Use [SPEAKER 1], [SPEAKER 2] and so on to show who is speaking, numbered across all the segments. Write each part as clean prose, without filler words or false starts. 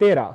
[SPEAKER 1] 13,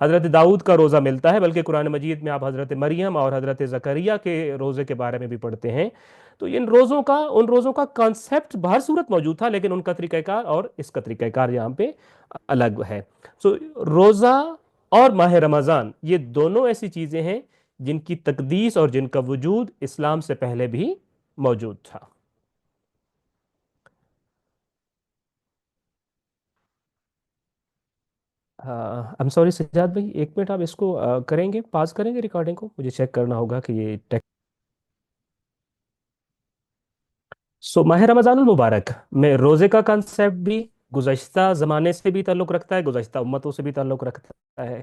[SPEAKER 1] حضرت داؤد کا روزہ ملتا ہے، بلکہ قرآن مجید میں آپ حضرت مریم اور حضرت زکریا کے روزے کے بارے میں بھی پڑھتے ہیں۔ تو ان روزوں کا کانسیپٹ بہر صورت موجود تھا، لیکن ان کا طریقہ کار اور اس کا طریقہ کار یہاں پہ الگ ہے۔ سو روزہ اور ماہ رمضان یہ دونوں ایسی چیزیں ہیں جن کی تقدیس اور جن کا وجود اسلام سے پہلے بھی موجود تھا۔ ایم سوری سجاد بھائی، ایک منٹ آپ اس کو کریں گے، پاز کریں گے ریکارڈنگ کو، مجھے چیک کرنا ہوگا کہ یہ سو ماہ رمضان المبارک میں روزے کا کنسیپٹ بھی گزشتہ زمانے سے بھی تعلق رکھتا ہے، گزشتہ امتوں سے بھی تعلق رکھتا ہے۔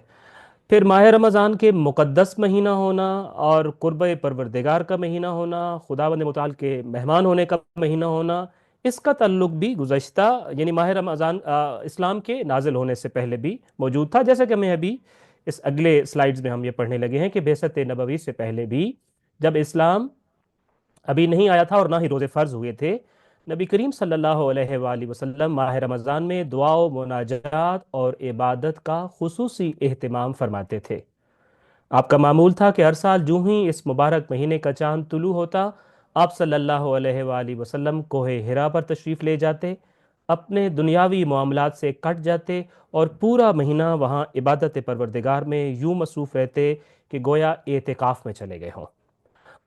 [SPEAKER 1] پھر ماہ رمضان کے مقدس مہینہ ہونا اور قرب پروردگار کا مہینہ ہونا، خداوند متعال کے مہمان ہونے کا مہینہ ہونا، اس کا تعلق بھی گزشتہ یعنی ماہ رمضان اسلام کے نازل ہونے سے پہلے بھی موجود تھا، جیسا کہ ہمیں ابھی اس اگلے سلائیڈز میں ہم یہ پڑھنے لگے ہیں کہ بعثت نبوی سے پہلے بھی جب اسلام ابھی نہیں آیا تھا اور نہ ہی روزے فرض ہوئے تھے، نبی کریم صلی اللہ علیہ وآلہ وسلم ماہ رمضان میں دعا و مناجات اور عبادت کا خصوصی اہتمام فرماتے تھے۔ آپ کا معمول تھا کہ ہر سال جو ہی اس مبارک مہینے کا چاند طلوع ہوتا، آپ صلی اللہ علیہ وآلہ وسلم کوہ ہرا پر تشریف لے جاتے، اپنے دنیاوی معاملات سے کٹ جاتے اور پورا مہینہ وہاں عبادت پروردگار میں یوں مصروف رہتے کہ گویا اعتکاف میں چلے گئے ہوں۔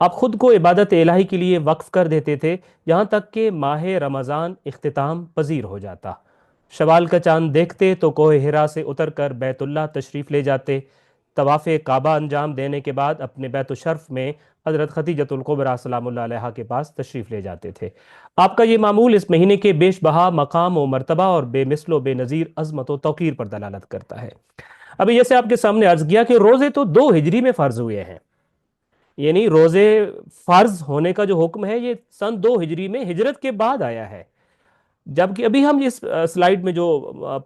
[SPEAKER 1] آپ خود کو عبادت الہی کے لیے وقف کر دیتے تھے، یہاں تک کہ ماہ رمضان اختتام پذیر ہو جاتا۔ شوال کا چاند دیکھتے تو کوہ ہرا سے اتر کر بیت اللہ تشریف لے جاتے، طواف کعبہ انجام دینے کے بعد اپنے بیت الشرف میں حضرت خدیجۃ الکبریٰ سلام اللہ علیہا کے پاس تشریف لے جاتے تھے۔ آپ کا یہ معمول اس مہینے کے بیش بہا مقام و مرتبہ اور بے مثل و بے نظیر عظمت و توقیر پر دلالت کرتا ہے۔ ابھی جیسے آپ کے سامنے عرض کیا کہ روزے تو 2 ہجری میں فرض ہوئے ہیں، یعنی روزے فرض ہونے کا جو حکم ہے یہ سن 2 ہجری میں ہجرت کے بعد آیا ہے، جبکہ ابھی ہم اس سلائیڈ میں جو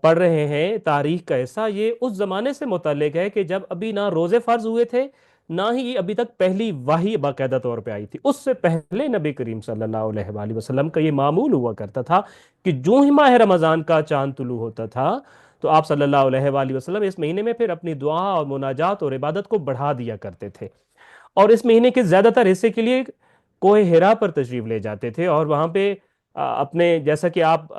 [SPEAKER 1] پڑھ رہے ہیں تاریخ کا حصہ، یہ اس زمانے سے متعلق ہے کہ جب ابھی نہ روزے فرض ہوئے تھے، نہ ہی ابھی تک پہلی وحی باقاعدہ طور پہ آئی تھی۔ اس سے پہلے نبی کریم صلی اللہ علیہ وآلہ وسلم کا یہ معمول ہوا کرتا تھا کہ جو ہی ماہ رمضان کا چاند طلوع ہوتا تھا تو آپ صلی اللہ علیہ وآلہ وسلم اس مہینے میں پھر اپنی دعا اور مناجات اور عبادت کو بڑھا دیا کرتے تھے، اور اس مہینے کے زیادہ تر حصے کے لیے کوہ ہرا پر تشریف لے جاتے تھے، اور وہاں پہ اپنے جیسا کہ آپ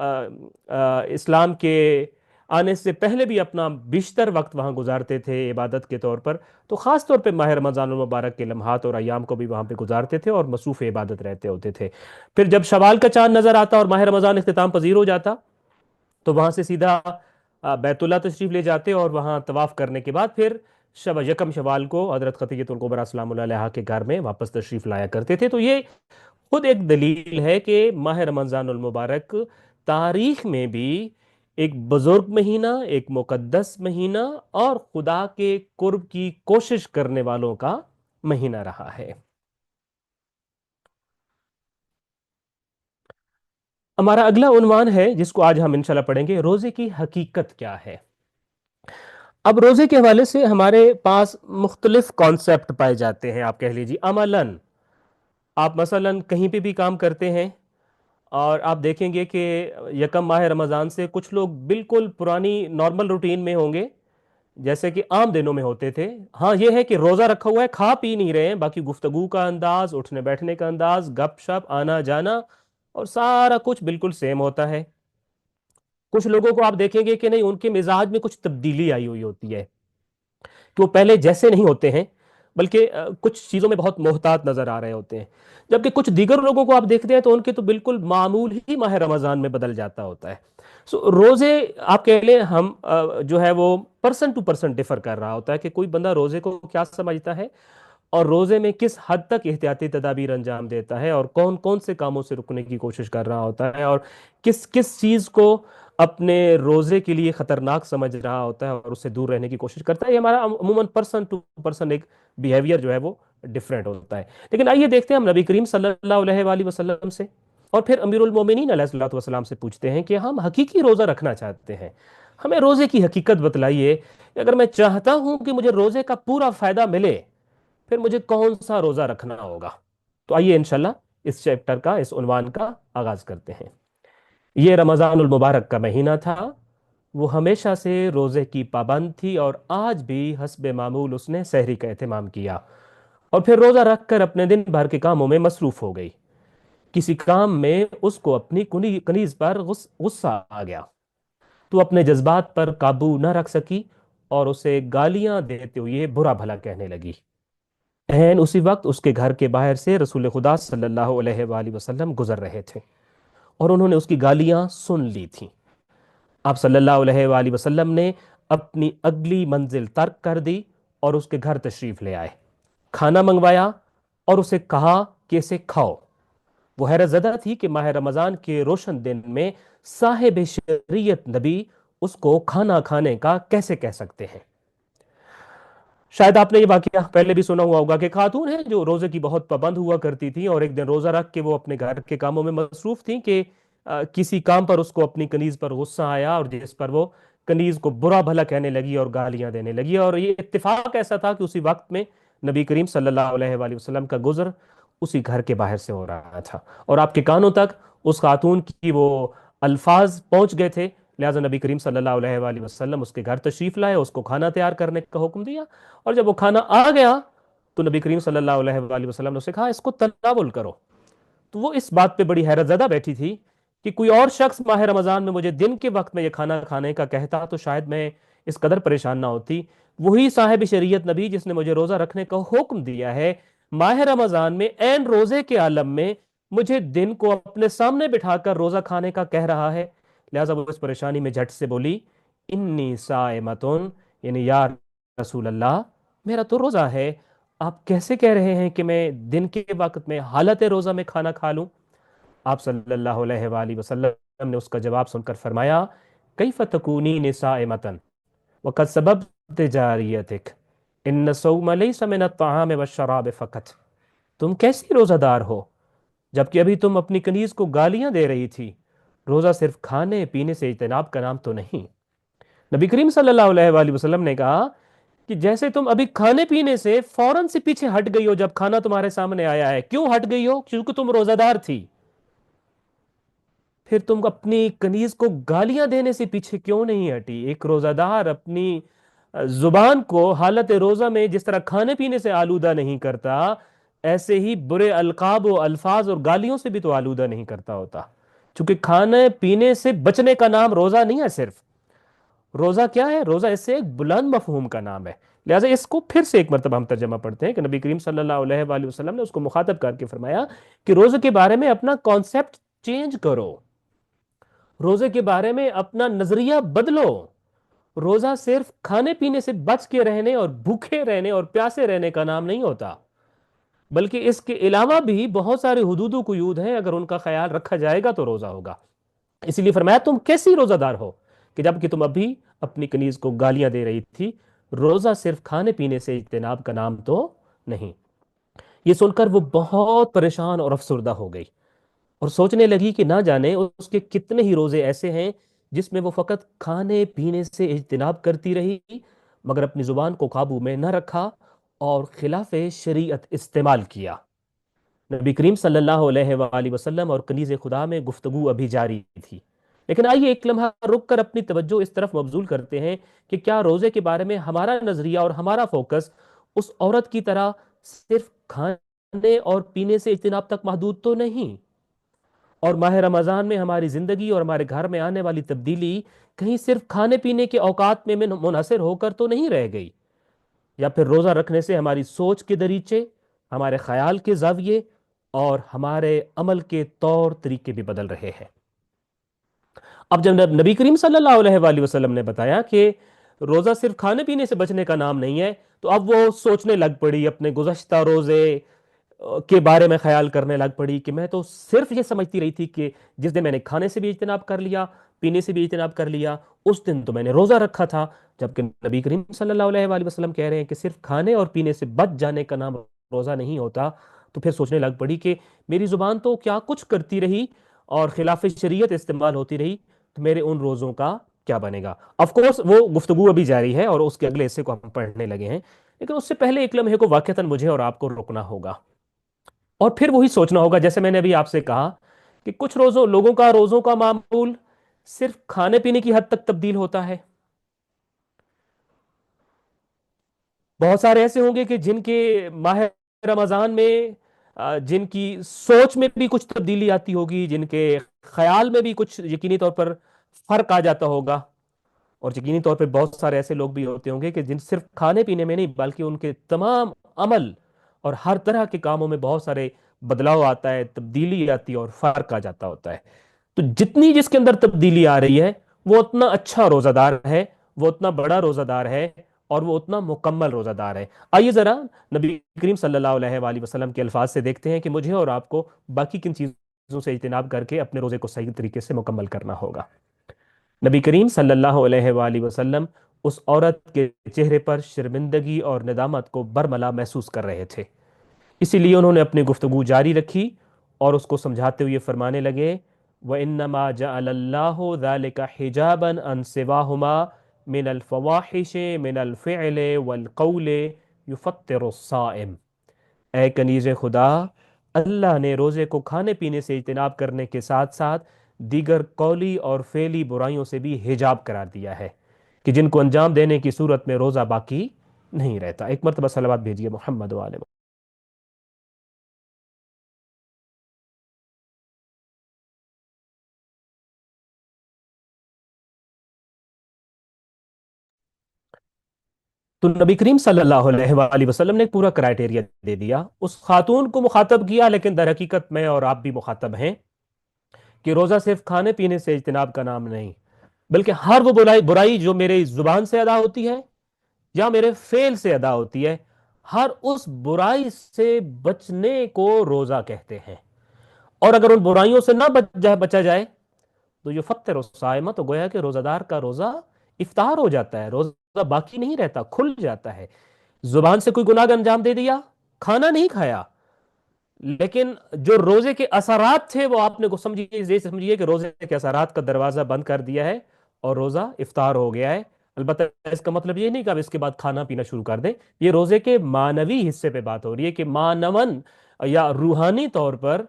[SPEAKER 1] اسلام کے آنے سے پہلے بھی اپنا بیشتر وقت وہاں گزارتے تھے عبادت کے طور پر، تو خاص طور پہ ماہ رمضان المبارک کے لمحات اور ایام کو بھی وہاں پہ گزارتے تھے اور مصروف عبادت رہتے ہوتے تھے۔ پھر جب شوال کا چاند نظر آتا اور ماہ رمضان اختتام پذیر ہو جاتا تو وہاں سے سیدھا بیت اللہ تشریف لے جاتے، اور وہاں طواف کرنے کے بعد پھر یکم شوال کو حضرت خدیجۃ الکبریٰ سلام اللہ علیہا کے گھر میں واپس تشریف لایا کرتے تھے۔ تو یہ خود ایک دلیل ہے کہ ماہ رمضان المبارک تاریخ میں بھی ایک بزرگ مہینہ، ایک مقدس مہینہ اور خدا کے قرب کی کوشش کرنے والوں کا مہینہ رہا ہے۔ ہمارا اگلا عنوان ہے جس کو آج ہم انشاءاللہ پڑھیں گے، روزے کی حقیقت کیا ہے۔ اب روزے کے حوالے سے ہمارے پاس مختلف کانسیپٹ پائے جاتے ہیں، آپ کہہ لیجیے عملاً آپ مثلاً کہیں پہ بھی کام کرتے ہیں اور آپ دیکھیں گے کہ یکم ماہ رمضان سے کچھ لوگ بالکل پرانی نارمل روٹین میں ہوں گے جیسے کہ عام دنوں میں ہوتے تھے۔ ہاں یہ ہے کہ روزہ رکھا ہوا ہے، کھا پی نہیں رہے ہیں، باقی گفتگو کا انداز، اٹھنے بیٹھنے کا انداز، گپ شپ، آنا جانا اور سارا کچھ بالکل سیم ہوتا ہے۔ کچھ لوگوں کو آپ دیکھیں گے کہ نہیں، ان کے مزاج میں کچھ تبدیلی آئی ہوئی ہوتی ہے کہ وہ پہلے جیسے نہیں ہوتے ہیں، بلکہ کچھ چیزوں میں بہت محتاط نظر آ رہے ہوتے ہیں، جبکہ کچھ دیگر لوگوں کو آپ دیکھتے ہیں تو ان کے تو بالکل معمول ہی ماہ رمضان میں بدل جاتا ہوتا ہے۔ سو روزے آپ کہہ لیں ہم جو ہے وہ پرسن ٹو پرسن ڈیفر کر رہا ہوتا ہے کہ کوئی بندہ روزے کو کیا سمجھتا ہے اور روزے میں کس حد تک احتیاطی تدابیر انجام دیتا ہے اور کون کون سے کاموں سے رکنے کی کوشش کر رہا ہوتا ہے اور کس کس چیز کو اپنے روزے کے لیے خطرناک سمجھ رہا ہوتا ہے اور اس سے دور رہنے کی کوشش کرتا ہے۔ یہ ہمارا عموماً پرسن ٹو پرسن ایک بیہیویئر جو ہے وہ ڈفرینٹ ہوتا ہے۔ لیکن آئیے دیکھتے ہیں ہم نبی کریم صلی اللہ علیہ وآلہ وسلم سے اور پھر امیر المومنین علیہ الصلوۃ والسلام سے پوچھتے ہیں کہ ہم حقیقی روزہ رکھنا چاہتے ہیں، ہمیں روزے کی حقیقت بتلائیے کہ اگر میں چاہتا ہوں کہ مجھے روزے کا پورا فائدہ ملے پھر مجھے کون سا روزہ رکھنا ہوگا۔ تو آئیے انشاءاللہ اس چیپٹر کا، اس عنوان کا آغاز کرتے ہیں۔ یہ رمضان المبارک کا مہینہ تھا وہ ہمیشہ سے روزے کی پابند تھی اور آج بھی حسب معمول اس نے سحری کا اہتمام کیا، اور پھر روزہ رکھ کر اپنے دن بھر کے کاموں میں مصروف ہو گئی۔ کسی کام میں اس کو اپنی کنیز پر غصہ آ گیا، تو اپنے جذبات پر قابو نہ رکھ سکی اور اسے گالیاں دیتے ہوئے برا بھلا کہنے لگی۔ اسی وقت اس کے گھر کے باہر سے رسول خدا صلی اللہ علیہ وآلہ وسلم گزر رہے تھے، اور انہوں نے اس کی گالیاں سن لی تھیں۔ آپ صلی اللہ علیہ وآلہ وسلم نے اپنی اگلی منزل ترک کر دی اور اس کے گھر تشریف لے آئے، کھانا منگوایا اور اسے کہا کہ اسے کھاؤ۔ وہ حیرت زدہ تھی کہ ماہ رمضان کے روشن دن میں صاحب شریعت نبی اس کو کھانا کھانے کا کیسے کہہ سکتے ہیں۔ شاید آپ نے یہ واقعہ پہلے بھی سنا ہوا ہوگا کہ خاتون ہیں جو روزے کی بہت پابند ہوا کرتی تھیں، اور ایک دن روزہ رکھ کے وہ اپنے گھر کے کاموں میں مصروف تھیں کہ کسی کام پر اس کو اپنی کنیز پر غصہ آیا، اور جس پر وہ کنیز کو برا بھلا کہنے لگی اور گالیاں دینے لگی، اور یہ اتفاق ایسا تھا کہ اسی وقت میں نبی کریم صلی اللہ علیہ وآلہ وسلم کا گزر اسی گھر کے باہر سے ہو رہا تھا، اور آپ کے کانوں تک اس خاتون کی وہ الفاظ پہنچ گئے تھے۔ لہٰذا نبی کریم صلی اللہ علیہ وآلہ وسلم اس کے گھر تشریف لائے، اس کو کھانا تیار کرنے کا حکم دیا، اور جب وہ کھانا آ گیا تو نبی کریم صلی اللہ علیہ وآلہ وسلم نے اسے کہا اس کو تناول کرو۔ تو وہ اس بات پہ بڑی حیرت زدہ بیٹھی تھی کہ کوئی اور شخص ماہ رمضان میں مجھے دن کے وقت میں یہ کھانا کھانے کا کہتا تو شاید میں اس قدر پریشان نہ ہوتی، وہی صاحب شریعت نبی جس نے مجھے روزہ رکھنے کا حکم دیا ہے، ماہ رمضان میں عین روزے کے عالم میں مجھے دن کو اپنے سامنے بٹھا کر روزہ کھانے کا کہہ رہا ہے۔ لہٰذا وہ اس پریشانی میں جھٹ سے بولی انی صائمتن، یعنی یا رسول اللہ میرا تو روزہ ہے، آپ کیسے کہہ رہے ہیں کہ میں دن کے وقت میں حالت روزہ میں کھانا کھا لوں؟ آپ صلی اللہ علیہ وآلہ وسلم نے اس کا جواب سن کر فرمایا کیف تکونین صائمتن وقد سببت جاریتک ان الصوم لیس من الطعام والشراب فقط، تم کیسی روزہ دار ہو جبکہ ابھی تم اپنی کنیز کو گالیاں دے رہی تھی؟ روزہ صرف کھانے پینے سے اجتناب کا نام تو نہیں۔ نبی کریم صلی اللہ علیہ وآلہ وسلم نے کہا کہ جیسے تم ابھی کھانے پینے سے فوراً سے پیچھے ہٹ گئی ہو جب کھانا تمہارے سامنے آیا ہے، کیوں ہٹ گئی ہو؟ کیونکہ تم روزہ دار تھی۔ پھر تم اپنی کنیز کو گالیاں دینے سے پیچھے کیوں نہیں ہٹی؟ ایک روزہ دار اپنی زبان کو حالت روزہ میں جس طرح کھانے پینے سے آلودہ نہیں کرتا، ایسے ہی برے القاب و الفاظ اور گالیوں سے بھی تو آلودہ نہیں کرتا ہوتا، چونکہ کھانے پینے سے بچنے کا نام روزہ نہیں ہے۔ صرف روزہ کیا ہے؟ روزہ اس سے ایک بلند مفہوم کا نام ہے۔ لہٰذا اس کو پھر سے ایک مرتبہ ہم ترجمہ پڑھتے ہیں کہ نبی کریم صلی اللہ علیہ وآلہ وسلم نے اس کو مخاطب کر کے فرمایا کہ روزے کے بارے میں اپنا کانسیپٹ چینج کرو، روزے کے بارے میں اپنا نظریہ بدلو۔ روزہ صرف کھانے پینے سے بچ کے رہنے اور بھوکے رہنے اور پیاسے رہنے کا نام نہیں ہوتا، بلکہ اس کے علاوہ بھی بہت سارے حدود و قیود ہیں، اگر ان کا خیال رکھا جائے گا تو روزہ ہوگا۔ اسی لیے فرمایا تم کیسی روزہ دار ہو کہ جب کہ تم ابھی اپنی کنیز کو گالیاں دے رہی تھی؟ روزہ صرف کھانے پینے سے اجتناب کا نام تو نہیں۔ یہ سن کر وہ بہت پریشان اور افسردہ ہو گئی، اور سوچنے لگی کہ نہ جانے اس کے کتنے ہی روزے ایسے ہیں جس میں وہ فقط کھانے پینے سے اجتناب کرتی رہی، مگر اپنی زبان کو قابو میں نہ رکھا اور خلاف شریعت استعمال کیا۔ نبی کریم صلی اللہ علیہ وآلہ وسلم اور کنیز خدا میں گفتگو ابھی جاری تھی، لیکن آئیے ایک لمحہ رک کر اپنی توجہ اس طرف مبذول کرتے ہیں کہ کیا روزے کے بارے میں ہمارا نظریہ اور ہمارا فوکس اس عورت کی طرح صرف کھانے اور پینے سے اجتناب تک محدود تو نہیں، اور ماہ رمضان میں ہماری زندگی اور ہمارے گھر میں آنے والی تبدیلی کہیں صرف کھانے پینے کے اوقات میں منحصر ہو کر تو نہیں رہ گئی، یا پھر روزہ رکھنے سے ہماری سوچ کے دریچے، ہمارے خیال کے زاویے اور ہمارے عمل کے طور طریقے بھی بدل رہے ہیں۔ اب جب نبی کریم صلی اللہ علیہ وآلہ وسلم نے بتایا کہ روزہ صرف کھانے پینے سے بچنے کا نام نہیں ہے، تو اب وہ سوچنے لگ پڑی، اپنے گزشتہ روزے کے بارے میں خیال کرنے لگ پڑی کہ میں تو صرف یہ سمجھتی رہی تھی کہ جس دن میں نے کھانے سے بھی اجتناب کر لیا، پینے سے بھی اجتناب کر لیا، اس دن تو میں نے روزہ رکھا تھا، جبکہ نبی کریم صلی اللہ علیہ وآلہ وسلم کہہ رہے ہیں کہ صرف کھانے اور پینے سے بچ جانے کا نام روزہ نہیں ہوتا۔ تو پھر سوچنے لگ پڑی کہ میری زبان تو کیا کچھ کرتی رہی اور خلاف شریعت استعمال ہوتی رہی، تو میرے ان روزوں کا کیا بنے گا؟ آف کورس وہ گفتگو ابھی جاری ہے اور اس کے اگلے حصے کو ہم پڑھنے لگے ہیں، لیکن اس سے پہلے ایک لمحے کو واقعتاً مجھے اور آپ کو روکنا ہوگا، اور پھر وہی سوچنا ہوگا جیسے میں نے ابھی آپ سے کہا کہ کچھ لوگوں کا روزوں کا معمول صرف کھانے پینے کی حد تک تبدیل ہوتا ہے. بہت سارے ایسے ہوں گے کہ جن کے ماہ رمضان میں جن کی سوچ میں بھی کچھ تبدیلی آتی ہوگی، جن کے خیال میں بھی کچھ یقینی طور پر فرق آ جاتا ہوگا. اور یقینی طور پہ بہت سارے ایسے لوگ بھی ہوتے ہوں گے کہ جن صرف کھانے پینے میں نہیں بلکہ ان کے تمام عمل اور ہر طرح کے کاموں میں بہت سارے بدلاؤ آتا ہے، تبدیلی آتی ہے اور فرق آ جاتا ہوتا ہے. تو جتنی جس کے اندر تبدیلی آ رہی ہے وہ اتنا اچھا روزہ دار ہے، وہ اتنا بڑا روزہ دار ہے، اور وہ اتنا مکمل روزہ دار ہے. آئیے ذرا نبی کریم صلی اللہ علیہ وآلہ وسلم کے الفاظ سے دیکھتے ہیں کہ مجھے اور آپ کو باقی کن چیزوں سے اجتناب کر کے اپنے روزے کو صحیح طریقے سے مکمل کرنا ہوگا. نبی کریم صلی اللہ علیہ وآلہ وسلم اس عورت کے چہرے پر شرمندگی اور ندامت کو برملا محسوس کر رہے تھے. اسی لیے انہوں نے اپنی گفتگو جاری رکھی اور اس کو سمجھاتے ہوئے فرمانے لگے، وَإِنَّمَا جَعَلَ اللَّهُ ذَلِكَ حِجَابًا عَنْ سِوَاهُمَا مِنَ الْفَوَاحِشِ مِنَ الْفِعْلِ وَالْقَوْلِ يُفَطِّرُ الصَّائِمِ. اے کنیز خدا، اللہ نے روزے کو کھانے پینے سے اجتناب کرنے کے ساتھ ساتھ دیگر قولی اور فعلی برائیوں سے بھی حجاب قرار دیا ہے کہ جن کو انجام دینے کی صورت میں روزہ باقی نہیں رہتا. ایک مرتبہ صلوات بھیجیے محمد والے. تو نبی کریم صلی اللہ علیہ وآلہ وسلم نے ایک پورا کرائٹیریا دے دیا، اس خاتون کو مخاطب کیا، لیکن در حقیقت میں اور آپ بھی مخاطب ہیں کہ روزہ صرف کھانے پینے سے اجتناب کا نام نہیں، بلکہ ہر وہ برائی برائی جو میرے زبان سے ادا ہوتی ہے یا میرے فعل سے ادا ہوتی ہے، ہر اس برائی سے بچنے کو روزہ کہتے ہیں. اور اگر ان برائیوں سے نہ بچا جائے تو یہ فطر الصائمہ، تو گویا کہ روزہ دار کا روزہ افطار ہو جاتا ہے، روزہ باقی نہیں رہتا، کھل جاتا ہے. زبان سے کوئی گناہ کا انجام دے دیا، کھانا نہیں کھایا، لیکن جو روزے کے اثرات تھے وہ آپ نے کو سمجھیے کہ روزے کے اثرات کا دروازہ بند کر دیا ہے اور روزہ افطار ہو گیا ہے. البتہ اس کا مطلب یہ نہیں کہ اب اس کے بعد کھانا پینا شروع کر دیں. یہ روزے کے معنوی حصے پہ بات ہو رہی ہے کہ معنون یا روحانی طور پر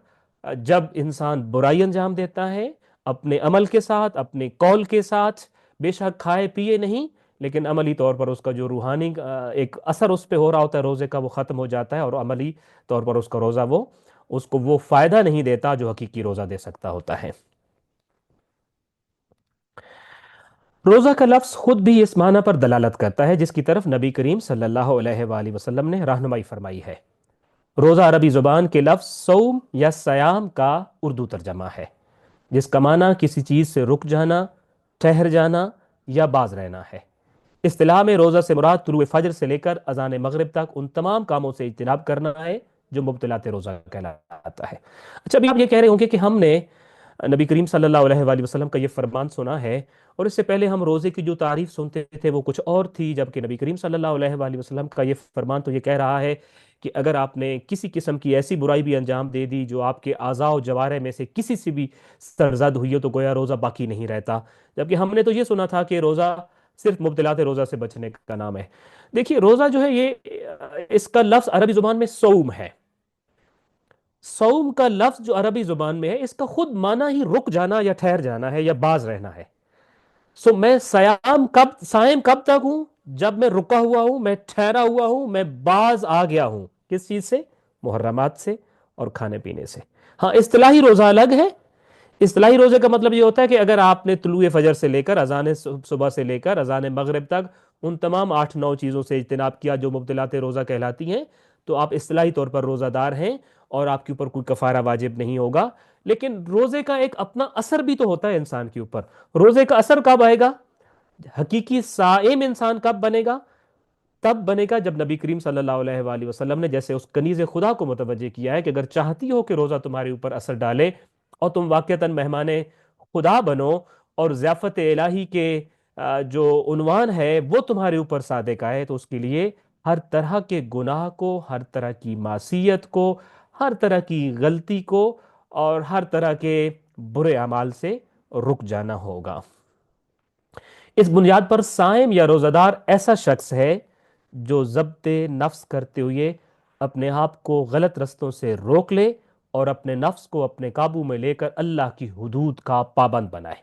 [SPEAKER 1] جب انسان برائی انجام دیتا ہے اپنے عمل کے ساتھ، اپنے قول کے ساتھ، بے شک کھائے پیے نہیں، لیکن عملی طور پر اس کا جو روحانی ایک اثر اس پہ ہو رہا ہوتا ہے روزے کا، وہ ختم ہو جاتا ہے، اور عملی طور پر اس کا روزہ اس کو وہ فائدہ نہیں دیتا جو حقیقی روزہ دے سکتا ہوتا ہے. روزہ کا لفظ خود بھی اس معنی پر دلالت کرتا ہے جس کی طرف نبی کریم صلی اللہ علیہ وآلہ وسلم نے رہنمائی فرمائی ہے. روزہ عربی زبان کے لفظ صوم یا سیام کا اردو ترجمہ ہے، جس کا معنی کسی چیز سے رک جانا، ٹھہر جانا یا باز رہنا ہے. اصطلاح میں روزہ سے مراد طلوع فجر سے لے کر اذان مغرب تک ان تمام کاموں سے اجتناب کرنا ہے جو مبطلات روزہ کہلاتا ہے. اچھا، ابھی آپ یہ کہہ رہے ہوں گے کہ ہم نے نبی کریم صلی اللہ علیہ وآلہ وسلم کا یہ فرمان سنا ہے، اور اس سے پہلے ہم روزے کی جو تعریف سنتے تھے وہ کچھ اور تھی، جبکہ نبی کریم صلی اللہ علیہ وآلہ وسلم کا یہ فرمان تو یہ کہہ رہا ہے کہ اگر آپ نے کسی قسم کی ایسی برائی بھی انجام دے دی جو آپ کے اعضاء و جوارح میں سے کسی سے بھی سرزد ہوئی ہو تو گویا روزہ باقی نہیں رہتا. جبکہ ہم نے تو یہ سنا تھا کہ روزہ صرف مبتلات روزہ سے بچنے کا نام ہے. دیکھیے، روزہ جو ہے یہ اس کا لفظ عربی زبان میں صوم ہے. صوم کا لفظ جو عربی زبان میں ہے اس کا خود معنی ہی رک جانا یا ٹھہر جانا ہے یا باز رہنا ہے. میں صائم کب تک ہوں؟ جب میں رکا ہوا ہوں، میں ٹھہرا ہوا ہوں، میں باز آ گیا ہوں. کس چیز سے؟ محرمات سے اور کھانے پینے سے. ہاں، اصطلاحی روزہ الگ ہے. اصطلاحی روزے کا مطلب یہ ہوتا ہے کہ اگر آپ نے طلوع فجر سے لے کر اذان صبح سے لے کر اذان مغرب تک ان تمام 8-9 چیزوں سے اجتناب کیا جو مبطلات روزہ کہلاتی ہیں، تو آپ اصطلاحی طور پر روزہ دار ہیں اور آپ کے اوپر کوئی کفارہ واجب نہیں ہوگا. لیکن روزے کا ایک اپنا اثر بھی تو ہوتا ہے انسان کے اوپر. روزے کا اثر کب آئے گا؟ حقیقی صائم انسان کب بنے گا؟ تب بنے گا جب نبی کریم صلی اللہ علیہ وآلہ وسلم نے جیسے اس کنیز خدا کو متوجہ کیا ہے کہ اگر چاہتی ہو کہ روزہ تمہارے اوپر اثر ڈالے اور تم واقعتاً مہمان خدا بنو اور ضیافت الہی کے جو عنوان ہے وہ تمہارے اوپر صادق آئے، تو اس کے لیے ہر طرح کے گناہ کو، ہر طرح کی معصیت کو، ہر طرح کی غلطی کو اور ہر طرح کے برے اعمال سے رک جانا ہوگا. اس بنیاد پر صائم یا روزہ دار ایسا شخص ہے جو ضبط نفس کرتے ہوئے اپنے آپ کو غلط رستوں سے روک لے اور اپنے نفس کو اپنے قابو میں لے کر اللہ کی حدود کا پابند بنائے.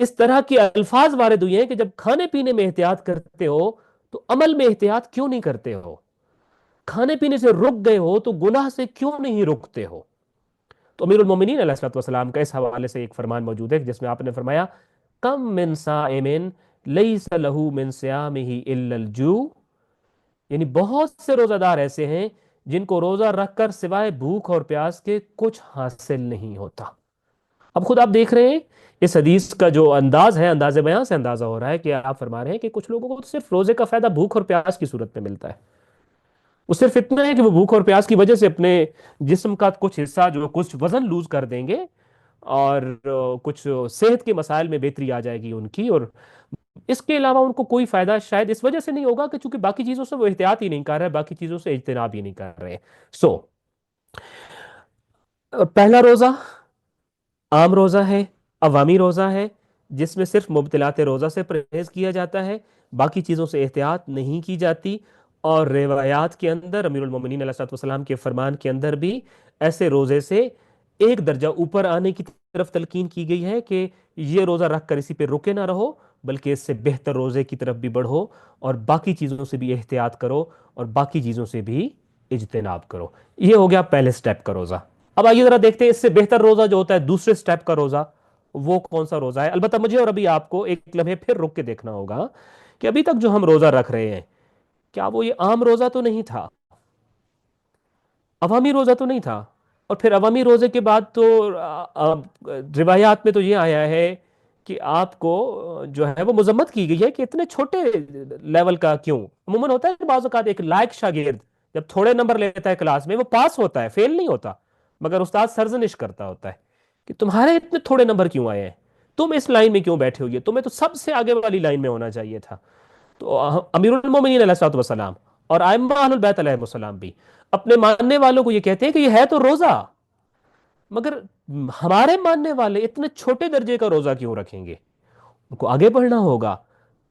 [SPEAKER 1] اس طرح کے الفاظ وارد ہوئے ہیں کہ جب کھانے پینے میں احتیاط کرتے ہو تو عمل میں احتیاط کیوں نہیں کرتے ہو؟ کھانے پینے سے رک گئے ہو تو گناہ سے کیوں نہیں رکتے ہو؟ تو امیر المومنین علیہ الصلوۃ والسلام کا اس حوالے سے ایک فرمان موجود ہے جس میں آپ نے فرمایا، کم من صائم لیس لہ من صیامہ الا الجوع، یعنی بہت سے روزہ دار ایسے ہیں جن کو روزہ رکھ کر سوائے بھوک اور پیاس کے کچھ حاصل نہیں ہوتا۔ اب خود آپ دیکھ رہے ہیں اس حدیث کا جو انداز ہے، انداز بیان سے اندازہ ہو رہا ہے کہ آپ فرما رہے ہیں کہ کچھ لوگوں کو تو صرف روزے کا فائدہ بھوک اور پیاس کی صورت میں ملتا ہے۔ وہ صرف اتنا ہے کہ وہ بھوک اور پیاس کی وجہ سے اپنے جسم کا کچھ حصہ جو کچھ وزن لوز کر دیں گے، اور کچھ صحت کے مسائل میں بہتری آ جائے گی ان کی، اور اس کے علاوہ ان کو کوئی فائدہ شاید اس وجہ سے نہیں ہوگا کہ چونکہ باقی چیزوں سے وہ احتیاط ہی نہیں کر رہے، باقی چیزوں سے اجتناب ہی نہیں کر رہے۔ سو پہلا روزہ عام روزہ ہے، عوامی روزہ ہے، جس میں صرف مبتلات روزہ سے پرہیز کیا جاتا ہے، باقی چیزوں سے احتیاط نہیں کی جاتی۔ اور روایات کے اندر امیر المومنین علیہ الصلوۃ والسلام کے فرمان کے اندر بھی ایسے روزے سے ایک درجہ اوپر آنے کی طرف تلقین کی گئی ہے کہ یہ روزہ رکھ کر اسی پہ رکے نہ رہو، بلکہ اس سے بہتر روزے کی طرف بھی بڑھو، اور باقی چیزوں سے بھی احتیاط کرو، اور باقی چیزوں سے بھی اجتناب کرو۔ یہ ہو گیا پہلے سٹیپ کا روزہ۔ اب آئیے ذرا دیکھتے ہیں اس سے بہتر روزہ جو ہوتا ہے دوسرے سٹیپ کا روزہ، وہ کون سا روزہ ہے؟ البتہ مجھے اور ابھی آپ کو ایک لمحے پھر رک کے دیکھنا ہوگا کہ ابھی تک جو ہم روزہ رکھ رہے ہیں، کیا وہ یہ عام روزہ تو نہیں تھا، عوامی روزہ تو نہیں تھا؟ اور پھر عوامی روزے کے بعد تو روایات میں تو یہ آیا ہے کہ آپ کو جو ہے وہ مذمت کی گئی ہے کہ اتنے چھوٹے لیول کا کیوں؟ عموماً ہوتا ہے بعض اوقات ایک لائق شاگرد جب تھوڑے نمبر لیتا ہے کلاس میں وہ پاس ہوتا ہے، فیل نہیں ہوتا، مگر استاد سرزنش کرتا ہوتا ہے کہ تمہارے اتنے تھوڑے نمبر کیوں آئے ہیں، تم اس لائن میں کیوں بیٹھے ہوئے، تمہیں تو سب سے آگے والی لائن میں ہونا چاہیے تھا۔ تو امیر المومنین علیہ الصلوۃ والسلام اور ائمہ اہل البیت علیہ السلام بھی اپنے ماننے والوں کو یہ کہتے ہیں کہ یہ ہے تو روزہ، مگر ہمارے ماننے والے اتنے چھوٹے درجے کا روزہ کیوں رکھیں گے؟ ان کو آگے بڑھنا ہوگا،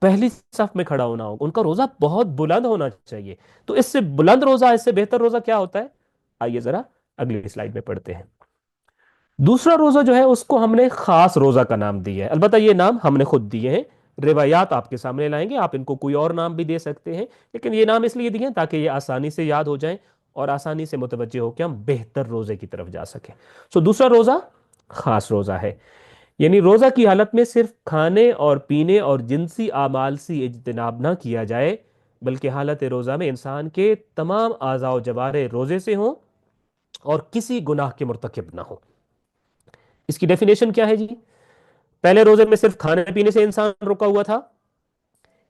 [SPEAKER 1] پہلی صف میں کھڑا ہونا ہوگا، ان کا روزہ بہت بلند ہونا چاہیے۔ تو اس سے بلند روزہ، اس سے بہتر روزہ کیا ہوتا ہے؟ آئیے ذرا اگلی سلائیڈ میں پڑھتے ہیں۔ دوسرا روزہ جو ہے اس کو ہم نے خاص روزہ کا نام دیا ہے، البتہ یہ نام ہم نے خود دیے ہیں، روایات آپ کے سامنے لائیں گے، آپ ان کو کوئی اور نام بھی دے سکتے ہیں، لیکن یہ نام اس لیے دیے ہیں تاکہ یہ آسانی سے یاد ہو جائیں اور آسانی سے متوجہ ہو کہ ہم بہتر روزے کی طرف جا سکیں۔ سو دوسرا روزہ خاص روزہ ہے، یعنی روزہ کی حالت میں صرف کھانے اور پینے اور جنسی اعمال سے اجتناب نہ کیا جائے، بلکہ حالت روزہ میں انسان کے تمام اعضاء و جوارح روزے سے ہوں اور کسی گناہ کے مرتکب نہ ہو۔ اس کی ڈیفینیشن کیا ہے جی؟ پہلے روزے میں صرف کھانے پینے سے انسان رکا ہوا تھا،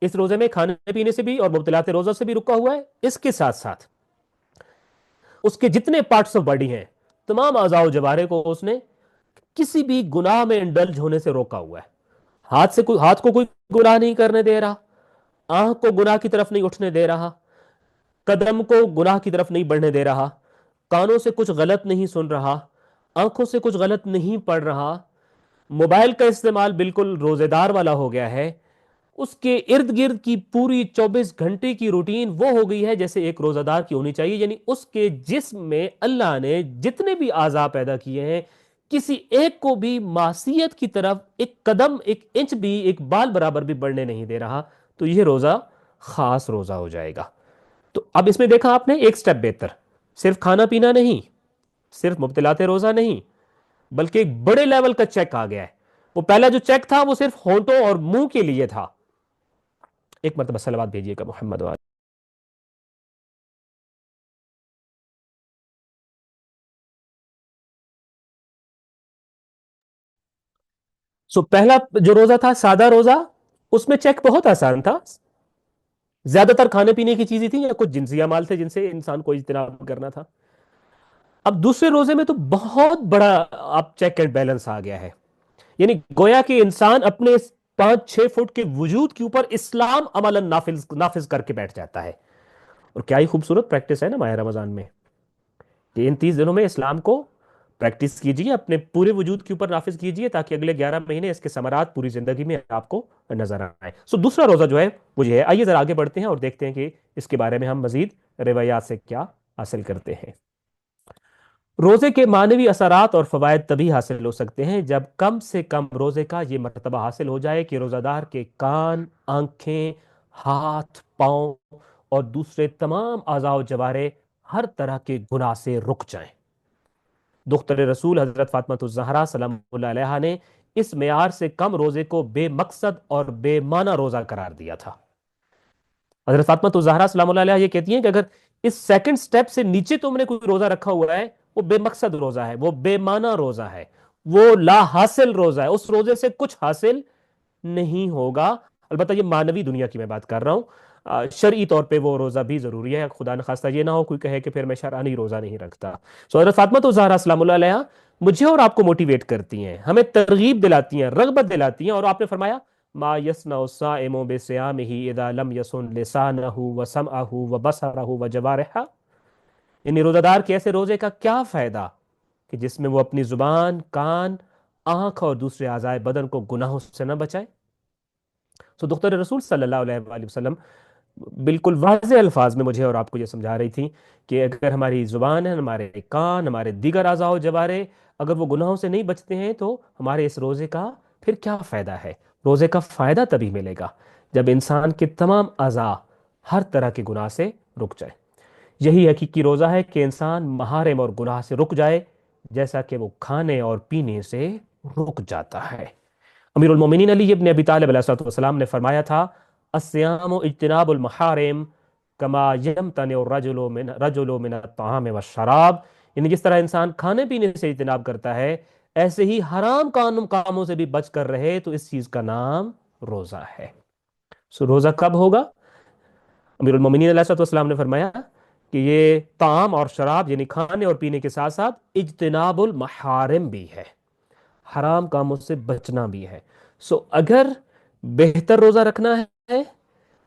[SPEAKER 1] اس روزے میں کھانے پینے سے بھی اور مبتلات روزہ سے بھی رکا ہوا ہے، اس کے ساتھ ساتھ اس کے جتنے پارٹس آف باڈی ہیں تمام اعضاء و جوارح کو اس نے کسی بھی گناہ میں انڈلج ہونے سے روکا ہوا ہے۔ ہاتھ کو کوئی گناہ نہیں کرنے دے رہا، آنکھ کو گناہ کی طرف نہیں اٹھنے دے رہا، قدم کو گناہ کی طرف نہیں بڑھنے دے رہا، کانوں سے کچھ غلط نہیں سن رہا، آنکھوں سے کچھ غلط نہیں پڑھ رہا، موبائل کا استعمال بالکل روزے دار والا ہو گیا ہے، اس کے ارد گرد کی پوری 24 گھنٹے کی روٹین وہ ہو گئی ہے جیسے ایک روزہ دار کی ہونی چاہیے، یعنی اس کے جسم میں اللہ نے جتنے بھی اعضاء پیدا کیے ہیں کسی ایک کو بھی معصیت کی طرف ایک قدم، ایک انچ بھی، ایک بال برابر بھی بڑھنے نہیں دے رہا، تو یہ روزہ خاص روزہ ہو جائے گا۔ تو اب اس میں دیکھا آپ نے ایک سٹیپ بہتر، صرف کھانا پینا نہیں، صرف مبتلات روزہ نہیں، بلکہ ایک بڑے لیول کا چیک آ گیا ہے۔ وہ پہلا جو چیک تھا وہ صرف ہونٹوں اور منہ کے لیے تھا۔ ایک مرتبہ صلوات بھیجیے گا محمد وآلہ۔ سو پہلا جو روزہ تھا سادہ روزہ، اس میں چیک بہت آسان تھا، زیادہ تر کھانے پینے کی چیزیں تھیں یا کچھ جنسی اعمال تھے جن سے انسان کو اجتناب کرنا تھا۔ اب دوسرے روزے میں تو بہت بڑا آپ چیک اینڈ بیلنس آ گیا ہے، یعنی گویا کہ انسان اپنے 5-6 فٹ کے وجود کے اوپر اسلام عملاً نافذ کر کے بیٹھ جاتا ہے۔ اور کیا ہی خوبصورت پریکٹس ہے نا ماہ رمضان میں کہ ان 30 دنوں میں اسلام کو پریکٹس کیجئے، اپنے پورے وجود کے اوپر نافذ کیجئے تاکہ اگلے 11 مہینے اس کے ثمرات پوری زندگی میں آپ کو نظر آئے۔ سو دوسرا روزہ جو ہے وہ یہ ہے۔ آئیے ذرا آگے بڑھتے ہیں اور دیکھتے ہیں کہ اس کے بارے میں ہم مزید روایات سے کیا حاصل کرتے ہیں۔ روزے کے معنوی اثرات اور فوائد تبھی حاصل ہو سکتے ہیں جب کم سے کم روزے کا یہ مرتبہ حاصل ہو جائے کہ روزہ دار کے کان، آنکھیں، ہاتھ، پاؤں اور دوسرے تمام اعضاء و جوارے ہر طرح کے گناہ سے رک جائیں۔ دختر رسول حضرت فاطمہ الزہرا سلام اللہ علیہا نے اس معیار سے کم روزے کو بے مقصد اور بے معنی روزہ قرار دیا تھا۔ حضرت فاطمہ الزہرا سلام اللہ علیہا یہ کہتی ہیں کہ اگر اس سیکنڈ سٹیپ سے نیچے تم نے کوئی روزہ رکھا ہوا ہے، وہ بے مقصد روزہ ہے، وہ بے معنی روزہ ہے، وہ لا حاصل روزہ ہے، اس روزے سے کچھ حاصل نہیں ہوگا۔ البتہ یہ معنوی دنیا کی میں بات کر رہا ہوں، شرعی طور پہ وہ روزہ بھی ضروری ہے، خدا نخواستہ یہ نہ ہو کوئی کہے کہ پھر میں شرعانی روزہ نہیں رکھتا۔ سو حضرت فاطمہ الزہرا سلام اللہ علیہا مجھے اور آپ کو موٹیویٹ کرتی ہیں، ہمیں ترغیب دلاتی ہیں، رغبت دلاتی ہیں، اور آپ نے فرمایا ما یصنع الصائم بصیامہ اذا لم یصن لسانہ وسمعہ وبصرہ وجوارحہ، یعنی روزہ دار کے ایسے روزے کا کیا فائدہ کہ جس میں وہ اپنی زبان، کان، آنکھ اور دوسرے اعضائے بدن کو گناہوں سے نہ بچائے۔ سو دختر رسول صلی اللہ علیہ وآلہ وسلم بالکل واضح الفاظ میں مجھے اور آپ کو یہ سمجھا رہی تھی کہ اگر ہماری زبان ہے، ہمارے کان، ہمارے دیگر اعضاء و جوارے اگر وہ گناہوں سے نہیں بچتے ہیں تو ہمارے اس روزے کا پھر کیا فائدہ ہے؟ روزے کا فائدہ تبھی ملے گا جب انسان کے تمام اعضاء ہر طرح کے گناہ سے رک جائے۔ یہی حقیقی روزہ ہے کہ انسان محارم اور گناہ سے رک جائے جیسا کہ وہ کھانے اور پینے سے رک جاتا ہے۔ امیر المومنین علی ابن ابی طالب علیہ الصلوۃ والسلام نے فرمایا تھا الصیام اجتناب المحارم کما یمتنع الرجل من الطعام والشراب، یعنی جس طرح انسان کھانے پینے سے اجتناب کرتا ہے ایسے ہی حرام کاموں سے بھی بچ کر رہے تو اس چیز کا نام روزہ ہے۔ سو روزہ کب ہوگا؟ امیر المومنین علیہ الصلوۃ والسلام نے فرمایا کہ یہ طعام اور شراب یعنی کھانے اور پینے کے ساتھ ساتھ اجتناب المحارم بھی ہے، حرام کاموں سے بچنا بھی ہے۔ سو اگر بہتر روزہ رکھنا ہے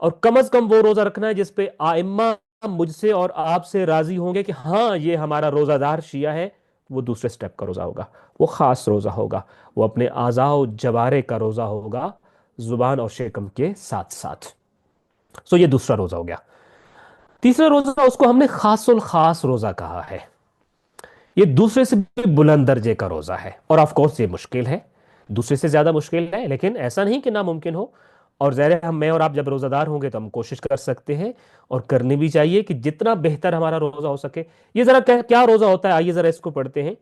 [SPEAKER 1] اور کم از کم وہ روزہ رکھنا ہے جس پہ آئمہ مجھ سے اور آپ سے راضی ہوں گے کہ ہاں یہ ہمارا روزہ دار شیعہ ہے، وہ دوسرے سٹیپ کا روزہ ہوگا، وہ خاص روزہ ہوگا، وہ اپنے اعضاء و جوارے کا روزہ ہوگا، زبان اور شکم کے ساتھ ساتھ۔ سو یہ دوسرا روزہ ہو گیا۔ تیسرا روزہ اس کو ہم نے خاص الخاص روزہ کہا ہے، یہ دوسرے سے بھی بلند درجے کا روزہ ہے، اور آف کورس یہ مشکل ہے، دوسرے سے زیادہ مشکل ہے، لیکن ایسا نہیں کہ ناممکن ہو۔ اور ظاہر ہے میں اور آپ جب روزہ دار ہوں گے تو ہم کوشش کر سکتے ہیں اور کرنی بھی چاہیے کہ جتنا بہتر ہمارا روزہ ہو سکے۔ یہ ذرا کیا روزہ ہوتا ہے، آئیے ذرا اس کو پڑھتے ہیں۔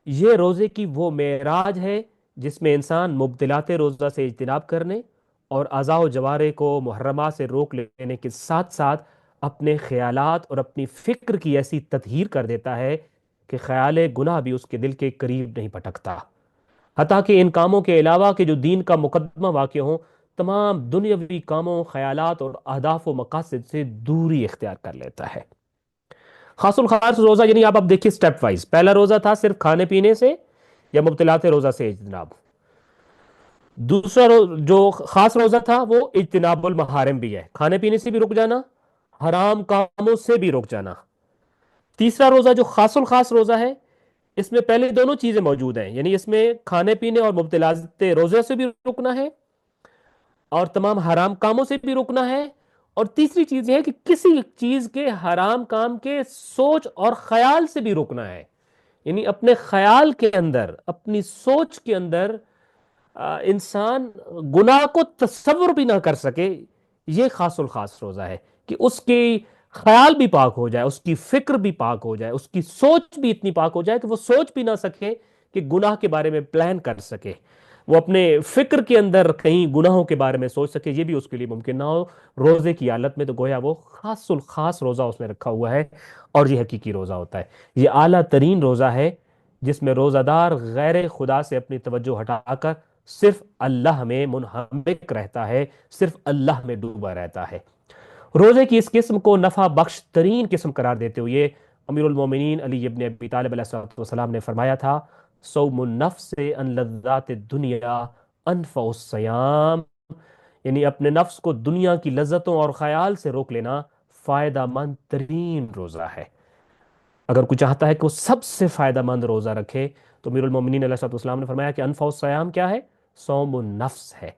[SPEAKER 1] یہ روزے کی وہ معراج ہے جس میں انسان مبطلات روزہ سے اجتناب کرنے اور اعضاء و جوارے کو محرمات سے روک لینے کے ساتھ ساتھ اپنے خیالات اور اپنی فکر کی ایسی تطہیر کر دیتا ہے کہ خیال گناہ بھی اس کے دل کے قریب نہیں پھٹکتا، حتیٰ کہ ان کاموں کے علاوہ کہ جو دین کا مقدمہ واقع ہوں، تمام دنیاوی کاموں، خیالات اور اہداف و مقاصد سے دوری اختیار کر لیتا ہے۔ خاص الخاص روزہ یعنی آپ اب دیکھیے سٹیپ وائز، پہلا روزہ تھا صرف کھانے پینے سے یا مبتلات روزہ سے اجتناب، دوسرا جو خاص روزہ تھا وہ اجتناب المحارم بھی ہے، کھانے پینے سے بھی رک جانا، حرام کاموں سے بھی رک جانا۔ تیسرا روزہ جو خاص الخاص روزہ ہے، اس میں پہلے دونوں چیزیں موجود ہیں، یعنی اس میں کھانے پینے اور مبتلات روزے سے بھی رکنا ہے اور تمام حرام کاموں سے بھی رکنا ہے، اور تیسری چیز یہ ہے کہ کسی چیز کے حرام کام کے سوچ اور خیال سے بھی رکنا ہے، یعنی اپنے خیال کے اندر، اپنی سوچ کے اندر انسان گناہ کو تصور بھی نہ کر سکے۔ یہ خاص الخاص روزہ ہے کہ اس کی خیال بھی پاک ہو جائے، اس کی فکر بھی پاک ہو جائے، اس کی سوچ بھی اتنی پاک ہو جائے کہ وہ سوچ بھی نہ سکے کہ گناہ کے بارے میں پلان کر سکے، وہ اپنے فکر کے اندر کہیں گناہوں کے بارے میں سوچ سکے، یہ بھی اس کے لیے ممکن نہ ہو روزے کی حالت میں، تو گویا وہ خاص الخاص روزہ اس نے رکھا ہوا ہے، اور یہ حقیقی روزہ ہوتا ہے۔ یہ اعلیٰ ترین روزہ ہے جس میں روزہ دار غیر خدا سے اپنی توجہ ہٹا کر صرف اللہ میں منہمک رہتا ہے، صرف اللہ میں ڈوبا رہتا ہے۔ روزے کی اس قسم کو نفع بخش ترین قسم قرار دیتے ہوئے امیر المومنین علی ابن ابی طالب علیہ السلام نے فرمایا تھا صوم النفس عن لذات الدنیا انفع الصیام، یعنی اپنے نفس کو دنیا کی لذتوں اور خیال سے روک لینا فائدہ مند ترین روزہ ہے۔ اگر کوئی چاہتا ہے کہ وہ سب سے فائدہ مند روزہ رکھے تو امیر المومنین علیہ السلام نے فرمایا کہ انفع الصیام کیا ہے؟ صوم النفس ہے،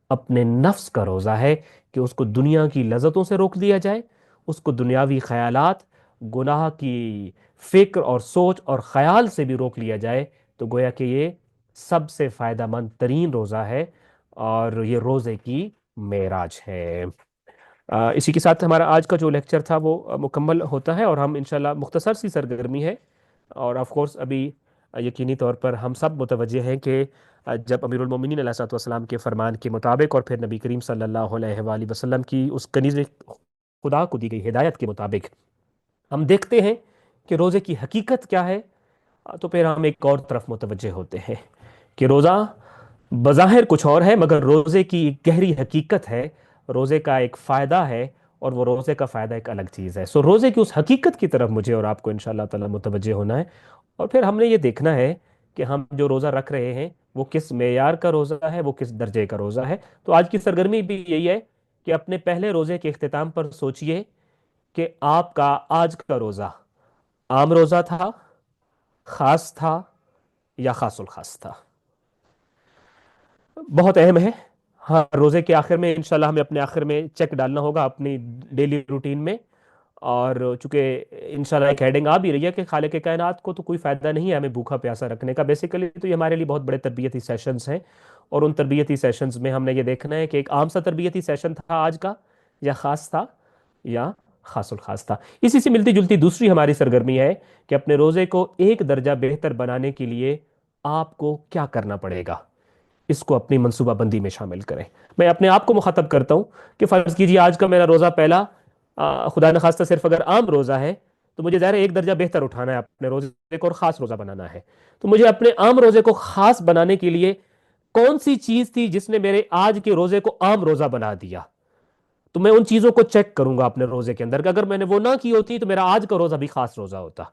[SPEAKER 1] اپنے نفس کا روزہ ہے کہ اس کو دنیا کی لذتوں سے روک دیا جائے، اس کو دنیاوی خیالات گناہ کی فکر اور سوچ اور خیال سے بھی روک لیا جائے، تو گویا کہ یہ سب سے فائدہ مند ترین روزہ ہے، اور یہ روزے کی معراج ہے۔ اسی کے ساتھ ہمارا آج کا جو لیکچر تھا وہ مکمل ہوتا ہے، اور ہم انشاءاللہ مختصر سی سرگرمی ہے، اور آف کورس ابھی یقینی طور پر ہم سب متوجہ ہیں کہ جب امیر المومنین علیہ الصلوۃ والسلام کے فرمان کے مطابق، اور پھر نبی کریم صلی اللہ علیہ وآلہ وسلم کی اس کنیز خدا کو دی گئی ہدایت کے مطابق ہم دیکھتے ہیں کہ روزے کی حقیقت کیا ہے، تو پھر ہم ایک اور طرف متوجہ ہوتے ہیں کہ روزہ بظاہر کچھ اور ہے، مگر روزے کی ایک گہری حقیقت ہے، روزے کا ایک فائدہ ہے، اور وہ روزے کا فائدہ ایک الگ چیز ہے۔ سو روزے کی اس حقیقت کی طرف مجھے اور آپ کو انشاءاللہ تعالی متوجہ ہونا ہے، اور پھر ہم نے یہ دیکھنا ہے کہ ہم جو روزہ رکھ رہے ہیں وہ کس معیار کا روزہ ہے، وہ کس درجے کا روزہ ہے۔ تو آج کی سرگرمی بھی یہی ہے کہ اپنے پہلے روزے کے اختتام پر سوچئے کہ آپ کا آج کا روزہ عام روزہ تھا، خاص تھا، یا خاص الخاص تھا۔ بہت اہم ہے۔ ہاں، روزے کے آخر میں انشاءاللہ ہمیں اپنے آخر میں چیک ڈالنا ہوگا اپنی ڈیلی روٹین میں، اور چونکہ انشاءاللہ ایک ہیڈنگ آ بھی رہی ہے کہ خالق کائنات کو تو کوئی فائدہ نہیں ہے ہمیں بھوکا پیاسا رکھنے کا، بیسیکلی تو یہ ہمارے لیے بہت بڑے تربیتی سیشنز ہیں، اور ان تربیتی سیشنز میں ہم نے یہ دیکھنا ہے کہ ایک عام سا تربیتی سیشن تھا آج کا، یا خاص تھا، یا خاص الخاص تھا۔ اسی سے ملتی جلتی دوسری ہماری سرگرمی ہے کہ اپنے روزے کو ایک درجہ بہتر بنانے کے لیے آپ کو کیا کرنا پڑے گا، اس کو اپنی منصوبہ بندی میں شامل کریں۔ میں اپنے آپ کو مخاطب کرتا ہوں کہ فرض کیجئے آج کا میرا روزہ پہلا، خدا نخواستہ صرف اگر عام روزہ ہے تو مجھے ظاہر ہے ایک درجہ بہتر اٹھانا ہے اپنے روزے کو، اور خاص روزہ بنانا ہے۔ تو مجھے اپنے عام روزے کو خاص بنانے کے لیے کون سی چیز تھی جس نے میرے آج کے روزے کو عام روزہ بنا دیا، تو میں ان چیزوں کو چیک کروں گا اپنے روزے کے اندر، کہ اگر میں نے وہ نہ کی ہوتی تو میرا آج کا روزہ بھی خاص روزہ ہوتا۔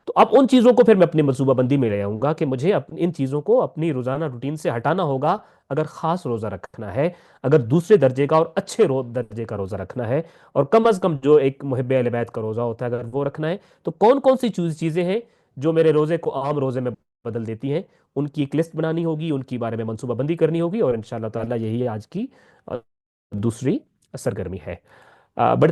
[SPEAKER 1] تو اب ان چیزوں کو پھر میں اپنی منصوبہ بندی میں لے آؤں گا کہ مجھے ان چیزوں کو اپنی روزانہ روٹین سے ہٹانا ہوگا اگر خاص روزہ رکھنا ہے، اگر دوسرے درجے کا اور اچھے درجے کا روزہ رکھنا ہے، اور کم از کم جو ایک محب اہل بیت کا روزہ ہوتا ہے اگر وہ رکھنا ہے، تو کون کون سی چیزیں ہیں جو میرے روزے کو عام روزے میں بدل دیتی ہیں، ان کی ایک لسٹ بنانی ہوگی، ان کی بارے میں منصوبہ بندی کرنی ہوگی، اور انشاءاللہ تعالی یہی آج کی دوسری سرگرمی ہے۔ بڑے